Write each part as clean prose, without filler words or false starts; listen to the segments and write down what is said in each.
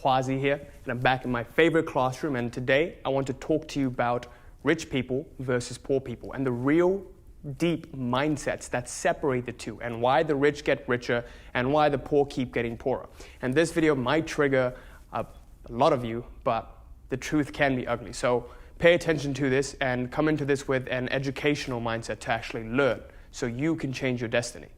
Kwasi here, and I'm back in my favorite classroom, and today I want to talk to you about rich people versus poor people and the real deep mindsets that separate the two and why the rich get richer and why the poor keep getting poorer. And this video might trigger a lot of you, but the truth can be ugly. So pay attention to this and come into this with an educational mindset to actually learn so you can change your destiny.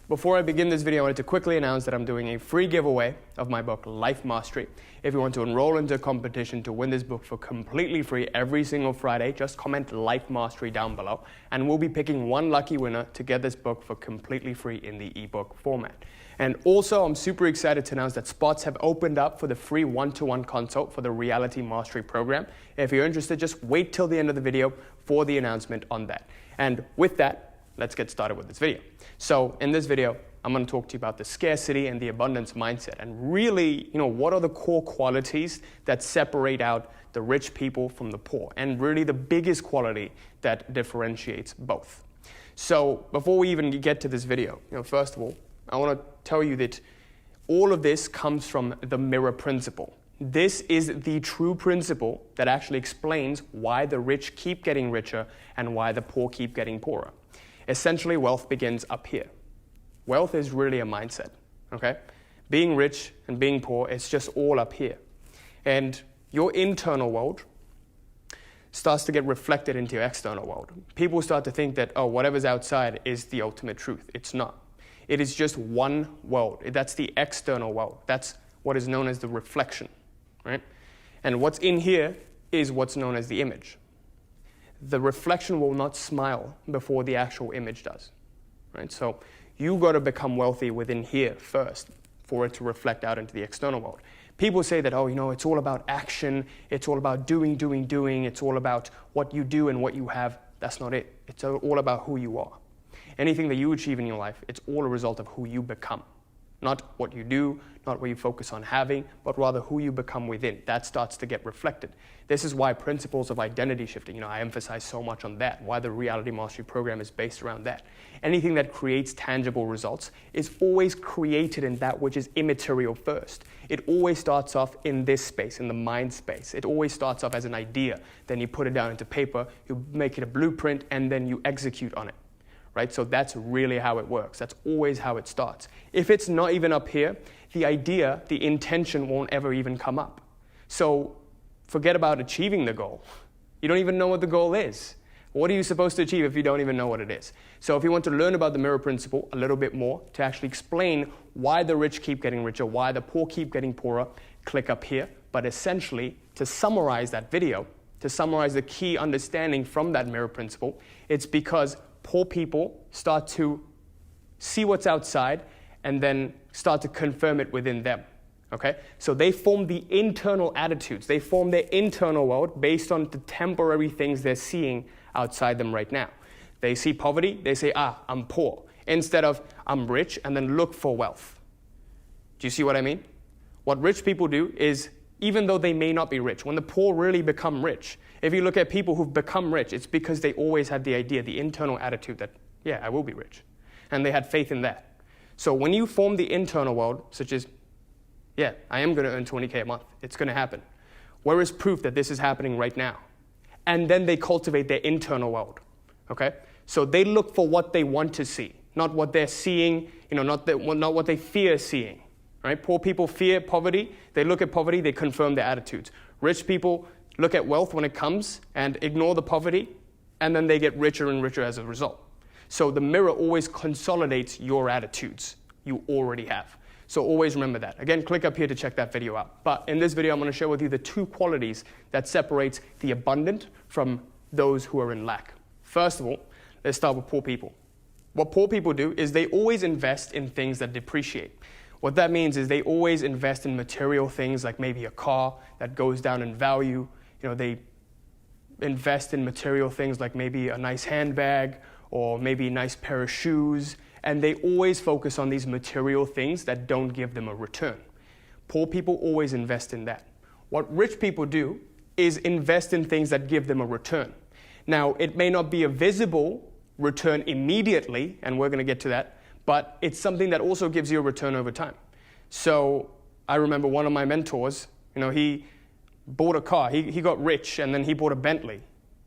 Before I begin this video, I wanted to quickly announce that I'm doing a free giveaway of my book, Life Mastery. If you want to enroll into a competition to win this book for completely free every single Friday, just comment Life Mastery down below, and we'll be picking one lucky winner to get this book for completely free in the ebook format. And also, I'm super excited to announce that spots have opened up for the free one-to-one consult for the Reality Mastery program. If you're interested, just wait till the end of the video for the announcement on that. And with that, let's get started with this video. So in this video, I'm going to talk to you about the scarcity and the abundance mindset and really, what are the core qualities that separate out the rich people from the poor and really the biggest quality that differentiates both. So before we even get to this video, first of all, I want to tell you that all of this comes from the mirror principle. This is the true principle that actually explains why the rich keep getting richer and why the poor keep getting poorer. Essentially, wealth begins up here. Wealth is really a mindset, okay? Being rich and being poor, it's just all up here. And your internal world starts to get reflected into your external world. People start to think that, whatever's outside is the ultimate truth. It's not. It is just one world. That's the external world. That's what is known as the reflection, right? And what's in here is what's known as the image. The reflection will not smile before the actual image does, right? So you got to become wealthy within here first for it to reflect out into the external world. People say that, it's all about action, it's all about doing, it's all about what you do and what you have. That's not it. It's all about who you are. Anything that you achieve in your life, it's all a result of who you become. Not what you do, not what you focus on having, but rather who you become within. That starts to get reflected. This is why principles of identity shifting, I emphasize so much on that, why the Reality Mastery program is based around that. Anything that creates tangible results is always created in that which is immaterial first. It always starts off in this space, in the mind space. It always starts off as an idea. Then you put it down into paper, you make it a blueprint, and then you execute on it. Right? So that's really how it works. That's always how it starts. If it's not even up here, the idea, the intention won't ever even come up. So forget about achieving the goal. You don't even know what the goal is. What are you supposed to achieve if you don't even know what it is? So if you want to learn about the mirror principle a little bit more, to actually explain why the rich keep getting richer, why the poor keep getting poorer, click up here. But essentially, to summarize that video, to summarize the key understanding from that mirror principle, it's because poor people start to see what's outside and then start to confirm it within them, okay? So they form the internal attitudes. They form their internal world based on the temporary things they're seeing outside them right now. They see poverty, they say, I'm poor, instead of I'm rich, and then look for wealth. Do you see what I mean? What rich people do is, even though they may not be rich, when the poor really become rich, if you look at people who've become rich, it's because they always had the idea, the internal attitude that, I will be rich. And they had faith in that. So when you form the internal world, such as, I am going to earn 20K a month. It's going to happen. Where is proof that this is happening right now? And then they cultivate their internal world, okay? So they look for what they want to see, not what they're seeing, not what they fear seeing. Right? Poor people fear poverty. They look at poverty, they confirm their attitudes. Rich people look at wealth when it comes and ignore the poverty, and then they get richer and richer as a result. So the mirror always consolidates your attitudes you already have. So always remember that. Again, click up here to check that video out. But in this video, I'm going to share with you the two qualities that separates the abundant from those who are in lack. First of all, let's start with poor people. What poor people do is they always invest in things that depreciate. What that means is they always invest in material things like maybe a car that goes down in value. They invest in material things like maybe a nice handbag or maybe a nice pair of shoes. And they always focus on these material things that don't give them a return. Poor people always invest in that. What rich people do is invest in things that give them a return. Now, it may not be a visible return immediately, and we're going to get to that, but it's something that also gives you a return over time. So I remember one of my mentors, he bought a car. He got rich and then he bought a Bentley.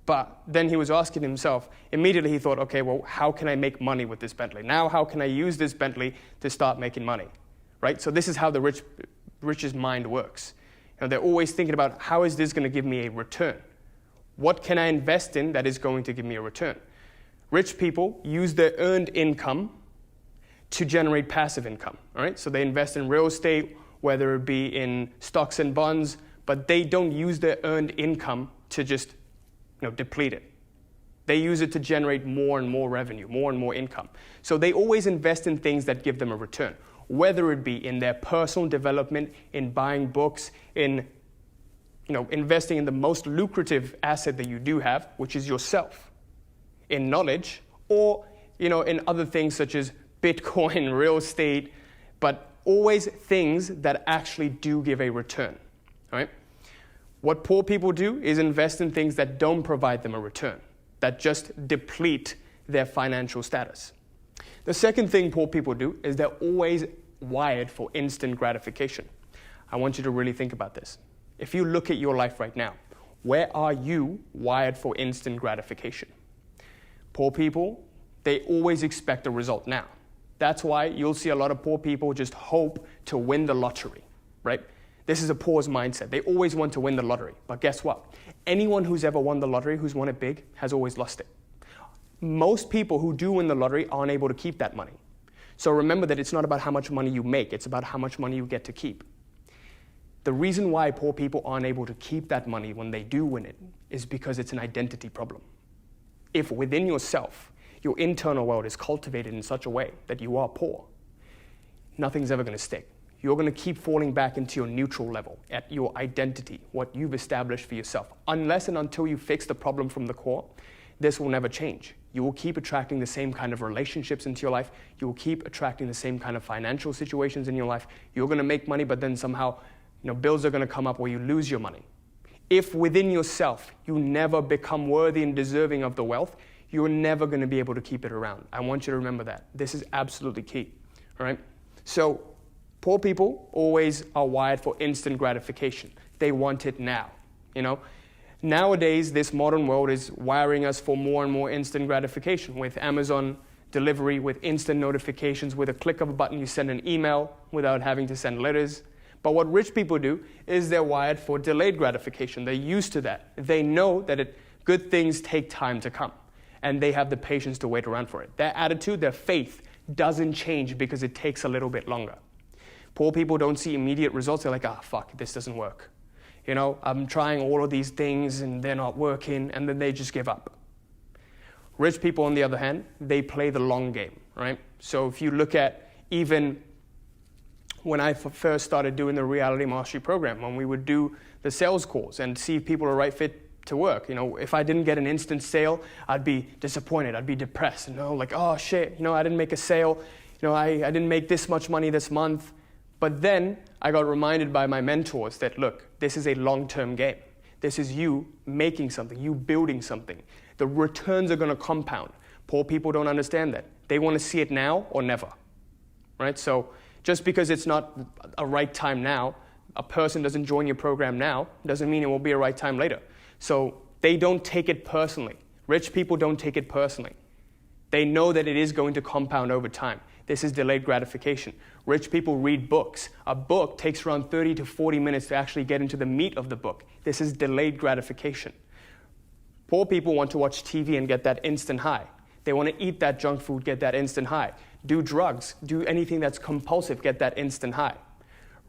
But then he was asking himself, immediately he thought, okay, well, how can I make money with this Bentley? Now, how can I use this Bentley to start making money, right? So this is how the rich's mind works. They're always thinking about, how is this going to give me a return? What can I invest in that is going to give me a return? Rich people use their earned income to generate passive income, all right? So they invest in real estate, whether it be in stocks and bonds, but they don't use their earned income to just deplete it. They use it to generate more and more revenue, more and more income. So they always invest in things that give them a return, whether it be in their personal development, in buying books, in investing in the most lucrative asset that you do have, which is yourself, in knowledge, or in other things such as Bitcoin, real estate, but always things that actually do give a return, all right? What poor people do is invest in things that don't provide them a return, that just deplete their financial status. The second thing poor people do is they're always wired for instant gratification. I want you to really think about this. If you look at your life right now, where are you wired for instant gratification? Poor people, they always expect a result now. That's why you'll see a lot of poor people just hope to win the lottery, right? This is a poor's mindset. They always want to win the lottery. But guess what? Anyone who's ever won the lottery, who's won it big, has always lost it. Most people who do win the lottery aren't able to keep that money. So remember that it's not about how much money you make, it's about how much money you get to keep. The reason why poor people aren't able to keep that money when they do win it is because it's an identity problem. If within yourself, your internal world is cultivated in such a way that you are poor, nothing's ever going to stick. You're going to keep falling back into your neutral level, at your identity, what you've established for yourself. Unless and until you fix the problem from the core, this will never change. You will keep attracting the same kind of relationships into your life. You will keep attracting the same kind of financial situations in your life. You're going to make money, but then somehow, bills are going to come up where you lose your money. If within yourself, you never become worthy and deserving of the wealth, you're never going to be able to keep it around. I want you to remember that. This is absolutely key, all right? So, poor people always are wired for instant gratification. They want it now, Nowadays, this modern world is wiring us for more and more instant gratification with Amazon delivery, with instant notifications. With a click of a button, you send an email without having to send letters. But what rich people do is they're wired for delayed gratification. They're used to that. They know that good things take time to come, and they have the patience to wait around for it. Their attitude, their faith doesn't change because it takes a little bit longer. Poor people don't see immediate results. They're like, fuck, this doesn't work. I'm trying all of these things and they're not working, and then they just give up. Rich people, on the other hand, they play the long game, right? So if you look at even when I first started doing the Reality Mastery program, when we would do the sales calls and see if people are right fit to work, if I didn't get an instant sale, I'd be disappointed, I'd be depressed, like, oh shit, I didn't make a sale, I didn't make this much money this month. But then I got reminded by my mentors that, look, this is a long-term game. This is you making something, you building something. The returns are going to compound. Poor people don't understand that. They want to see it now or never, right? So just because it's not a right time now, a person doesn't join your program now, doesn't mean it will be a right time later. So they don't take it personally. Rich people don't take it personally. They know that it is going to compound over time. This is delayed gratification. Rich people read books. A book takes around 30 to 40 minutes to actually get into the meat of the book. This is delayed gratification. Poor people want to watch TV and get that instant high. They want to eat that junk food, get that instant high. Do drugs, do anything that's compulsive, get that instant high.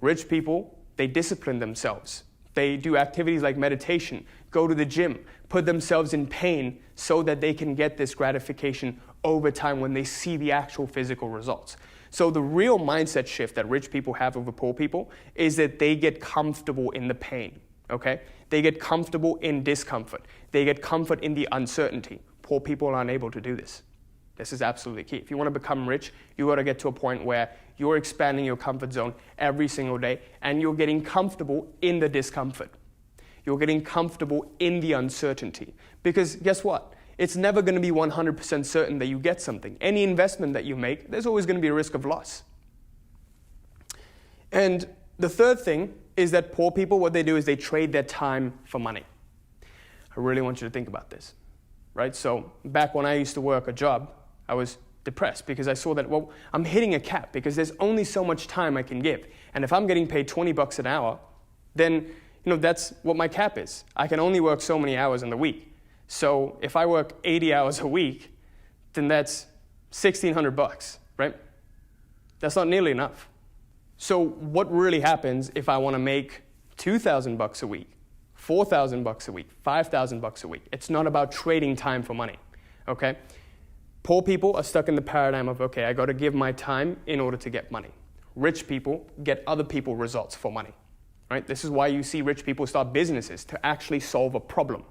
Rich people, they discipline themselves. They do activities like meditation, go to the gym, put themselves in pain so that they can get this gratification over time when they see the actual physical results. So the real mindset shift that rich people have over poor people is that they get comfortable in the pain, okay? They get comfortable in discomfort. They get comfort in the uncertainty. Poor people are unable to do this. This is absolutely key. If you want to become rich, you got to get to a point where you're expanding your comfort zone every single day and you're getting comfortable in the discomfort. You're getting comfortable in the uncertainty. Because guess what? It's never going to be 100% certain that you get something. Any investment that you make, there's always going to be a risk of loss. And the third thing is that poor people, what they do is they trade their time for money. I really want you to think about this, right? So back when I used to work a job, I was depressed because I saw that, well, I'm hitting a cap because there's only so much time I can give. And if I'm getting paid $20 an hour, then that's what my cap is. I can only work so many hours in the week. So if I work 80 hours a week, then that's $1,600, right? That's not nearly enough. So what really happens if I want to make $2,000 a week, $4,000 a week, $5,000 a week? It's not about trading time for money, okay? Poor people are stuck in the paradigm of, okay, I got to give my time in order to get money. Rich people get other people results for money, right? This is why you see rich people start businesses to actually solve a problem.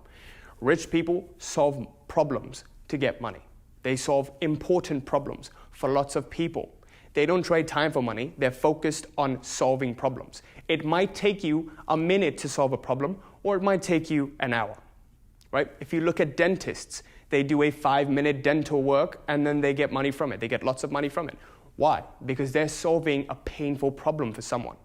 Rich people solve problems to get money. They solve important problems for lots of people. They don't trade time for money. They're focused on solving problems. It might take you a minute to solve a problem, or it might take you an hour, right? If you look at dentists, they do a 5-minute dental work and then they get money from it. They get lots of money from it. Why? Because they're solving a painful problem for someone.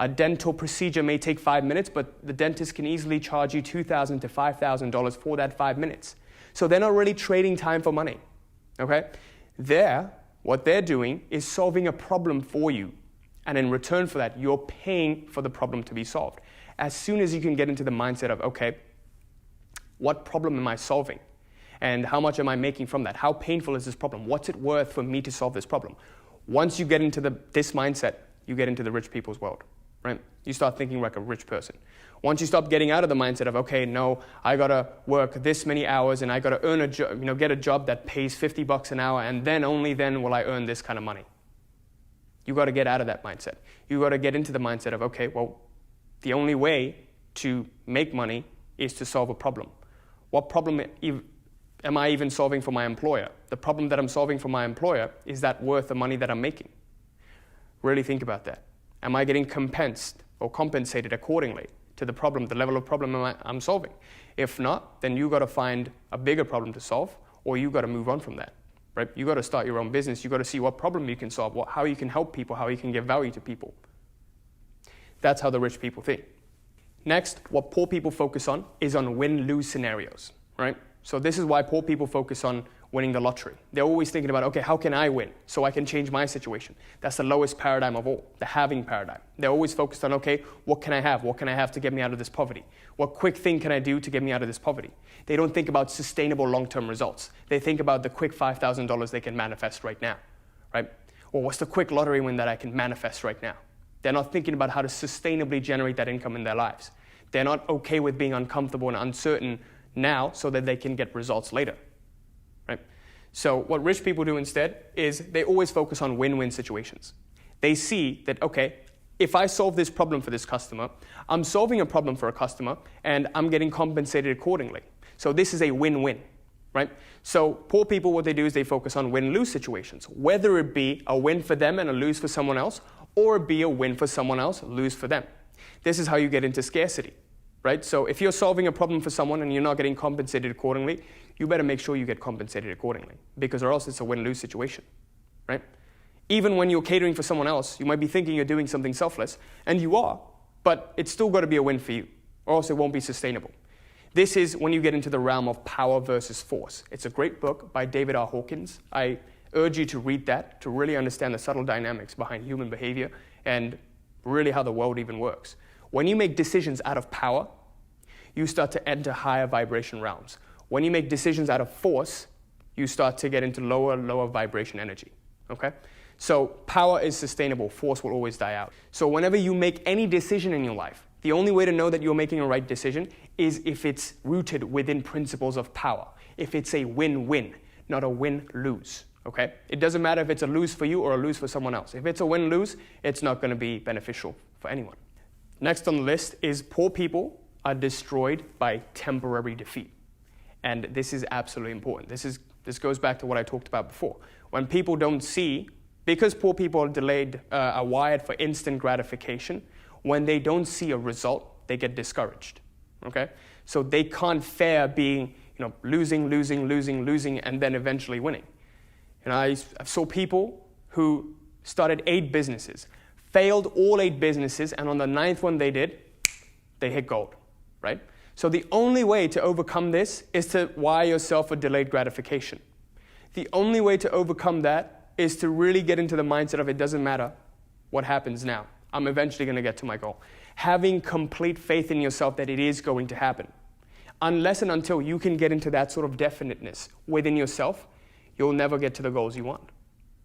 A dental procedure may take 5 minutes, but the dentist can easily charge you $2,000 to $5,000 for that 5 minutes. So they're not really trading time for money, okay? What they're doing is solving a problem for you. And in return for that, you're paying for the problem to be solved. As soon as you can get into the mindset of, okay, what problem am I solving? And how much am I making from that? How painful is this problem? What's it worth for me to solve this problem? Once you get into this mindset, you get into the rich people's world, right? You start thinking like a rich person. Once you stop getting out of the mindset of, okay, no, I gotta work this many hours and I gotta earn a job, get a job that pays $50 an hour, and then only then will I earn this kind of money. You gotta get out of that mindset. You gotta get into the mindset of, okay, well, the only way to make money is to solve a problem. What problem am I even solving for my employer? The problem that I'm solving for my employer, is that worth the money that I'm making? Really think about that. Am I getting compensated accordingly to the problem, the level of problem I'm solving? If not, then you got to find a bigger problem to solve, or you got to move on from that, right? You got to start your own business. You got to see what problem you can solve, how you can help people, how you can give value to people. That's how the rich people think. Next, what poor people focus on is on win-lose scenarios, right? So this is why poor people focus on winning the lottery. They're always thinking about, okay, how can I win so I can change my situation? That's the lowest paradigm of all, the having paradigm. They're always focused on, okay, what can I have? What can I have to get me out of this poverty? What quick thing can I do to get me out of this poverty? They don't think about sustainable long-term results. They think about the quick $5,000 they can manifest right now, right? Or what's the quick lottery win that I can manifest right now? They're not thinking about how to sustainably generate that income in their lives. They're not okay with being uncomfortable and uncertain now so that they can get results later, right? So what rich people do instead is they always focus on win-win situations. They see that, okay, if I solve this problem for this customer, I'm solving a problem for a customer and I'm getting compensated accordingly. So this is a win-win, right? So poor people, what they do is they focus on win-lose situations, whether it be a win for them and a lose for someone else, or it be a win for someone else, lose for them. This is how you get into scarcity, right? So if you're solving a problem for someone and you're not getting compensated accordingly, you better make sure you get compensated accordingly, because or else it's a win-lose situation, right? Even when you're catering for someone else, you might be thinking you're doing something selfless, and you are, but it's still got to be a win for you, or else it won't be sustainable. This is when you get into the realm of power versus force. It's a great book by David R. Hawkins. I urge you to read that to really understand the subtle dynamics behind human behavior and really how the world even works. When you make decisions out of power, you start to enter higher vibration realms. When you make decisions out of force, you start to get into lower vibration energy, okay? So power is sustainable, force will always die out. So whenever you make any decision in your life, the only way to know that you're making a right decision is if it's rooted within principles of power, if it's a win-win, not a win-lose, okay? It doesn't matter if it's a lose for you or a lose for someone else. If it's a win-lose, it's not going to be beneficial for anyone. Next on the list is poor people are destroyed by temporary defeat. And this is absolutely important. This goes back to what I talked about before. When people don't see, because poor people are wired for instant gratification, when they don't see a result, they get discouraged, okay? So they can't fare being, losing, and then eventually winning. I saw people who started 8 businesses, failed all 8 businesses, and on the 9th one they hit gold, right? So the only way to overcome this is to wire yourself a delayed gratification. The only way to overcome that is to really get into the mindset of it doesn't matter what happens now. I'm eventually going to get to my goal. Having complete faith in yourself that it is going to happen. Unless and until you can get into that sort of definiteness within yourself, you'll never get to the goals you want,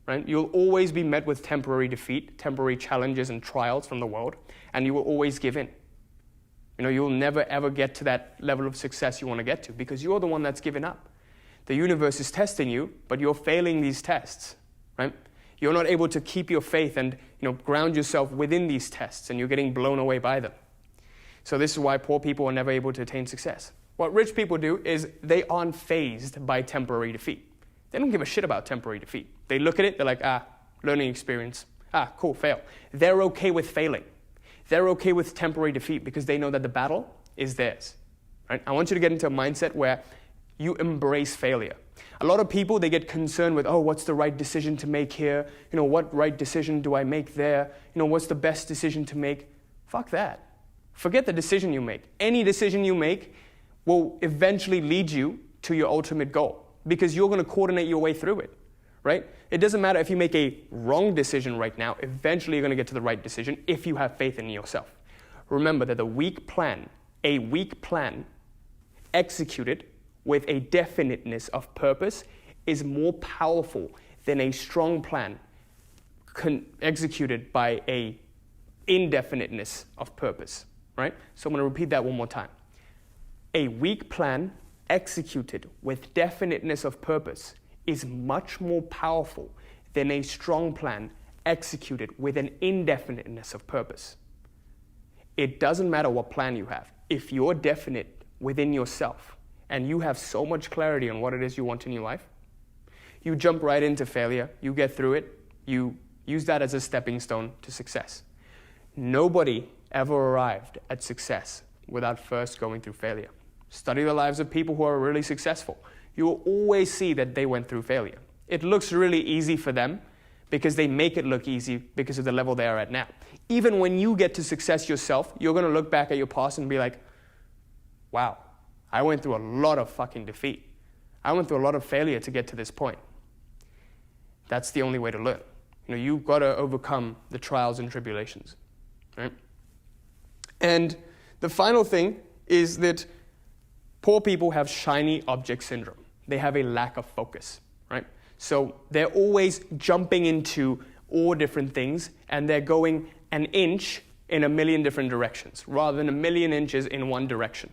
right? You'll always be met with temporary defeat, temporary challenges and trials from the world, and you will always give in. You'll never ever get to that level of success you want to get to because you're the one that's given up. The universe is testing you, but you're failing these tests, right? You're not able to keep your faith and ground yourself within these tests, and you're getting blown away by them. So this is why poor people are never able to attain success. What rich people do is they aren't fazed by temporary defeat. They don't give a shit about temporary defeat. They look at it, they're like, learning experience. Cool, fail. They're okay with failing. They're okay with temporary defeat because they know that the battle is theirs, right? I want you to get into a mindset where you embrace failure. A lot of people, they get concerned with, what's the right decision to make here? What right decision do I make there? What's the best decision to make? Fuck that. Forget the decision you make. Any decision you make will eventually lead you to your ultimate goal because you're going to coordinate your way through it, right? It doesn't matter if you make a wrong decision right now. Eventually, you're going to get to the right decision if you have faith in yourself. Remember that a weak plan executed with a definiteness of purpose is more powerful than a strong plan executed by a indefiniteness of purpose, right? So I'm going to repeat that one more time. A weak plan executed with definiteness of purpose is much more powerful than a strong plan executed with an indefiniteness of purpose. It doesn't matter what plan you have. If you're definite within yourself and you have so much clarity on what it is you want in your life, you jump right into failure, you get through it, you use that as a stepping stone to success. Nobody ever arrived at success without first going through failure. Study the lives of people who are really successful. You will always see that they went through failure. It looks really easy for them because they make it look easy because of the level they are at now. Even when you get to success yourself, you're going to look back at your past and be like, wow, I went through a lot of fucking defeat. I went through a lot of failure to get to this point. That's the only way to learn. You've got to overcome the trials and tribulations, right? And the final thing is that poor people have shiny object syndrome. They have a lack of focus, right? So they're always jumping into all different things and they're going an inch in a million different directions rather than a million inches in one direction.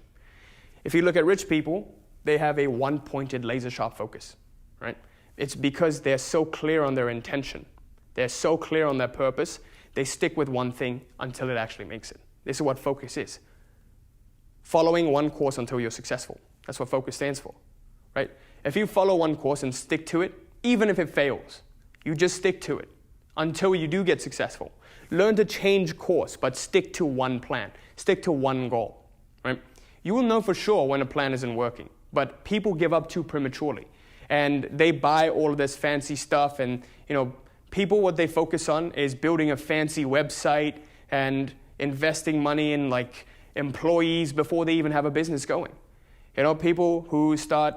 If you look at rich people, they have a one-pointed laser-sharp focus, right? It's because they're so clear on their intention. They're so clear on their purpose, they stick with one thing until it actually makes it. This is what focus is. Following one course until you're successful. That's what focus stands for, right? If you follow one course and stick to it, even if it fails, you just stick to it until you do get successful. Learn to change course, but stick to one plan. Stick to one goal, right? You will know for sure when a plan isn't working, but people give up too prematurely. And they buy all of this fancy stuff and, people, what they focus on is building a fancy website and investing money in employees before they even have a business going. People who start,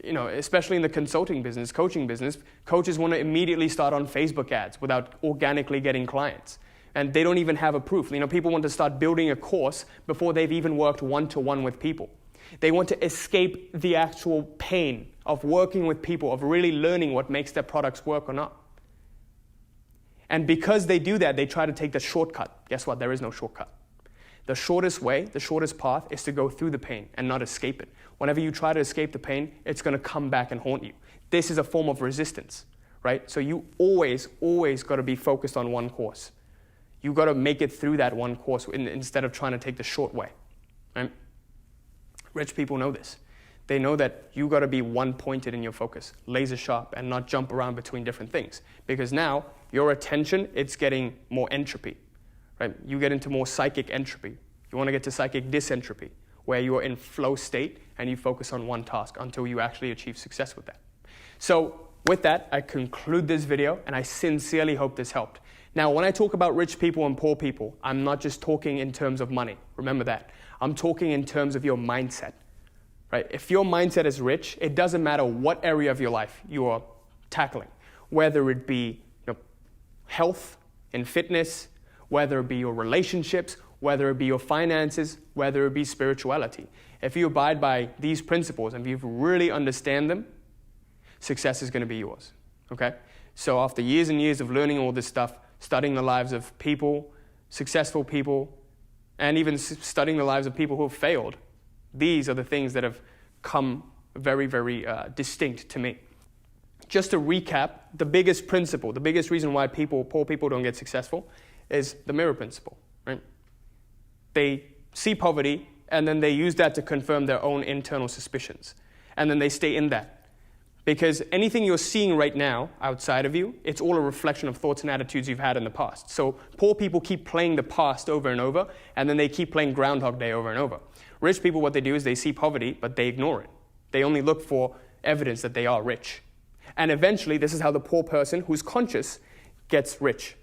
especially in the consulting business, coaching business, coaches want to immediately start on Facebook ads without organically getting clients. And they don't even have a proof. People want to start building a course before they've even worked one-to-one with people. They want to escape the actual pain of working with people, of really learning what makes their products work or not. And because they do that, they try to take the shortcut. Guess what? There is no shortcut. The shortest way, the shortest path is to go through the pain and not escape it. Whenever you try to escape the pain, it's going to come back and haunt you. This is a form of resistance, right? So you always got to be focused on one course. You got to make it through that one course instead of trying to take the short way, right? Rich people know this. They know that you got to be one-pointed in your focus, laser sharp, and not jump around between different things. Because now, your attention, it's getting more entropy, right? You get into more psychic entropy. You want to get to psychic dysentropy, where you are in flow state and you focus on one task until you actually achieve success with that. So with that, I conclude this video, and I sincerely hope this helped. Now, when I talk about rich people and poor people, I'm not just talking in terms of money. Remember that. I'm talking in terms of your mindset, right? If your mindset is rich, it doesn't matter what area of your life you are tackling, whether it be health and fitness, whether it be your relationships, whether it be your finances, whether it be spirituality. If you abide by these principles and if you really understand them, success is going to be yours, okay? So after years and years of learning all this stuff, studying the lives of people, successful people, and even studying the lives of people who have failed, these are the things that have come very, very distinct to me. Just to recap, the biggest principle, the biggest reason why poor people don't get successful is the mirror principle, right? They see poverty, and then they use that to confirm their own internal suspicions. And then they stay in that. Because anything you're seeing right now outside of you, it's all a reflection of thoughts and attitudes you've had in the past. So poor people keep playing the past over and over, and then they keep playing Groundhog Day over and over. Rich people, what they do is they see poverty, but they ignore it. They only look for evidence that they are rich. And eventually, this is how the poor person who's conscious gets rich.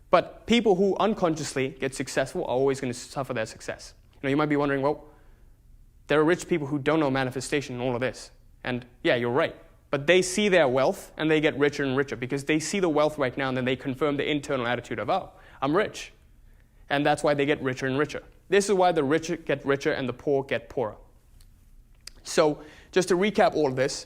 But people who unconsciously get successful are always going to suffer their success. You might be wondering, well, there are rich people who don't know manifestation and all of this. And yeah, you're right. But they see their wealth and they get richer and richer because they see the wealth right now and then they confirm the internal attitude of, oh, I'm rich. And that's why they get richer and richer. This is why the rich get richer and the poor get poorer. So just to recap all of this,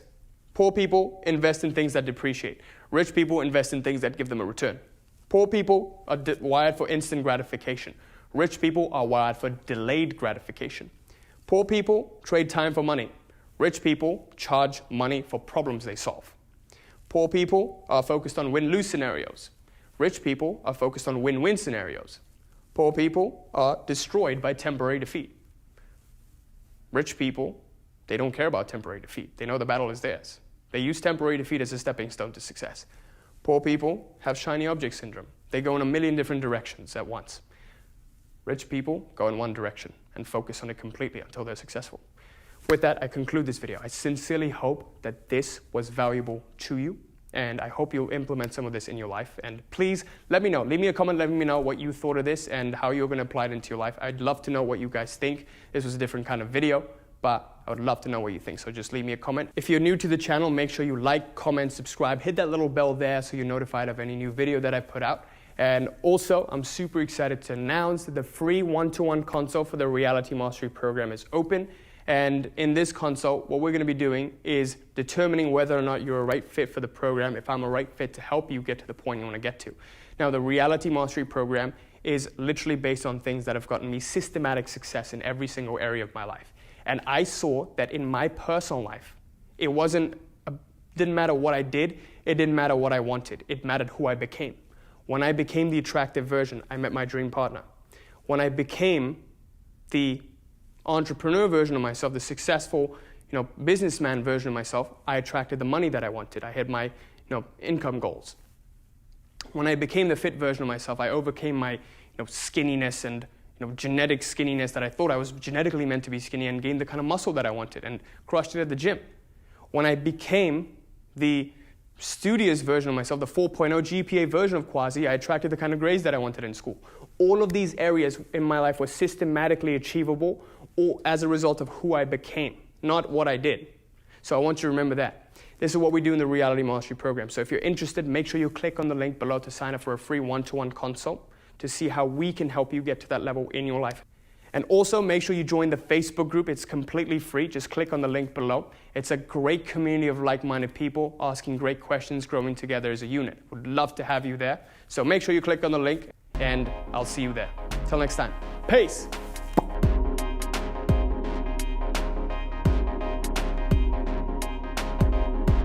poor people invest in things that depreciate. Rich people invest in things that give them a return. Poor people are wired for instant gratification. Rich people are wired for delayed gratification. Poor people trade time for money. Rich people charge money for problems they solve. Poor people are focused on win-lose scenarios. Rich people are focused on win-win scenarios. Poor people are destroyed by temporary defeat. Rich people, they don't care about temporary defeat. They know the battle is theirs. They use temporary defeat as a stepping stone to success. Poor people have shiny object syndrome. They go in a million different directions at once. Rich people go in one direction and focus on it completely until they're successful. With that, I conclude this video. I sincerely hope that this was valuable to you, and I hope you'll implement some of this in your life. And please let me know. Leave me a comment, let me know what you thought of this and how you're going to apply it into your life. I'd love to know what you guys think. This was a different kind of video, but I would love to know what you think, so just leave me a comment. If you're new to the channel, make sure you like, comment, subscribe, hit that little bell there so you're notified of any new video that I put out. And also, I'm super excited to announce that the free one-to-one consult for the Reality Mastery program is open. And in this consult, what we're going to be doing is determining whether or not you're a right fit for the program, if I'm a right fit to help you get to the point you want to get to. Now, the Reality Mastery program is literally based on things that have gotten me systematic success in every single area of my life. And I saw that in my personal life, it didn't matter what I did, it didn't matter what I wanted, it mattered who I became. When I became the attractive version, I met my dream partner. When I became the entrepreneur version of myself, the successful, businessman version of myself, I attracted the money that I wanted. I had my, income goals. When I became the fit version of myself, I overcame my, skinniness and genetic skinniness that I thought I was genetically meant to be skinny and gained the kind of muscle that I wanted and crushed it at the gym. When I became the studious version of myself, the 4.0 GPA version of Quasi, I attracted the kind of grades that I wanted in school. All of these areas in my life were systematically achievable or as a result of who I became, not what I did. So I want you to remember that. This is what we do in the Reality Mastery program. So if you're interested, make sure you click on the link below to sign up for a free one-to-one consult to see how we can help you get to that level in your life. And also make sure you join the Facebook group. It's completely free. Just click on the link below. It's a great community of like-minded people asking great questions, growing together as a unit. Would love to have you there. So make sure you click on the link and I'll see you there. Till next time. Peace.